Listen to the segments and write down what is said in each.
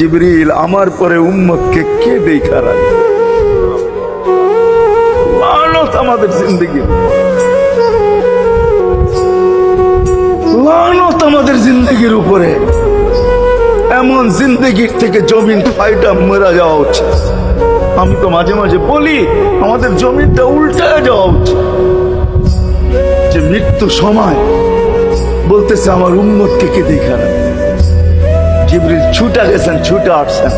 জিবরিল আমার পরে উম্মতকে কে দেখা রাখবে? লানত আমাদের জিন্দগি, লানত আমাদের জিন্দগির উপরে। এমন জিন্দগির থেকে জমিন ফাইটা মরা যাওয়া উচিত। আমি তো মাঝে মাঝে বলি আমাদের জমিনটা উল্টায় যাওয়া উচিত, যে মৃত্যু সময় বলতেছে আমার উম্মতকে কে দেখা রাখবে। জিবরিল ছুটা গেছেন, ছুটা আসছেন,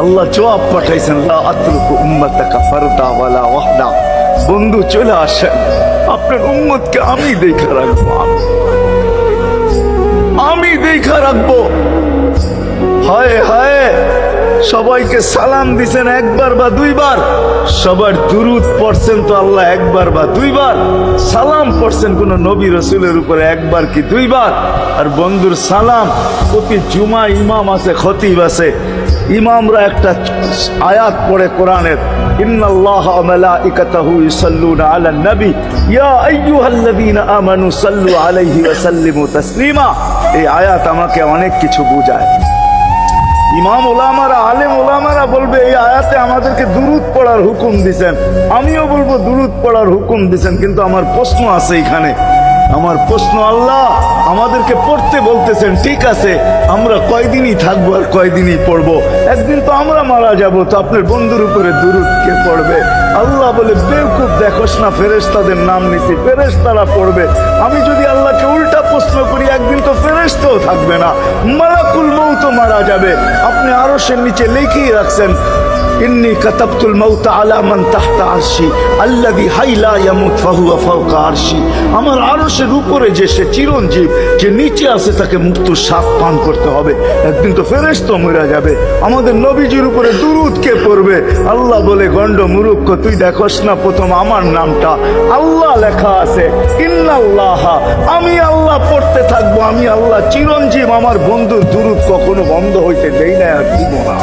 আল্লাহ জবাব পাঠাইছেন, লা আতরুকু উম্মাতাকা ফারদা ওয়ালা ওয়াহদা। বন্ধু চলে আসেন, আপনার উম্মতকে আমি দেখা রাখবো, আমি দেখা রাখবো। হায় হায়, সবাইকে সালাম দিছেন একবার বা দুইবার, সবার দুরুদ পড়ছেন তো আল্লাহ একবার বা দুইবার, সালাম পড়ছেন কোন নবী রসুলের উপরে একবার কি দুইবার। আর বন্ধুর সালাম প্রতি জুমা ইমাম আছে, খতিব আছে, ইমামরা একটা আয়াত পড়ে কোরআনের, ইন্নাল্লাহা ওয়া মালাইকাতাহু ইউসাল্লুনা আলান নবী ইয়া আইয়ুহাল্লাযীনা আমানু সাল্লু আলাইহি ওয়া সাল্লিমু তাসলিমা। এই আয়াত আমাকে অনেক কিছু বোঝায়। ইমাম ওলামারা, আলেম ওলামারা বলবে এই আয়াতে আমাদেরকে দুরুদ পড়ার হুকুম দিছেন, আমিও বলবো দুরুদ পড়ার হুকুম দিছেন। কিন্তু আমার প্রশ্ন আছে এখানে, আমার প্রশ্ন, আল্লাহ আমাদেরকে পড়তে বলতেছেন, ঠিক আছে, আমরা কয়দিনই থাকবো আর কয়দিনই পড়বো? একদিন তো আমরা মারা যাব, তো আপনার বন্ধুর উপরে দুরুদ কে পড়বে? আল্লাহ বলে, বেওকুফ, দেখোস না ফেরেশতাদের নাম নিছি, ফেরেশতারা পড়বে। আমি যদি আল্লাহকে উল্টা প্রশ্ন করি, একদিন তো ফেরেশতাও থাকবে না, মালাকুল মউত মারা যাবে। আপনি আরশের নিচে লিখেই রাখছেন, ইন্নী কাতাবতুল মাউতা আলা মান তাহতা আরশি আল্লাযী হাই লা ইয়ামুত ফাহুয়া ফাওকা আরশি। আমার আরশের উপরে যে সে চিরঞ্জীব, যে নিচে আছে তাকে মৃত্যুর স্বাদ পান করতে হবে। একদিন তো ফেরেশতা মরে যাবে, আমাদের নবীজির উপরে দুরূদ কে পড়বে? আল্লাহ বলে, গন্ড মূর্খ, তুই দেখোস না প্রথম আমার নামটা আল্লাহ লেখা আছে, ইন্নাল্লাহা, আমি আল্লাহ পড়তে থাকবো, আমি আল্লাহ চিরঞ্জীব, আমার বন্ধুর দুরূদ কখনো বন্ধ হইতে দেই না আর দিব না।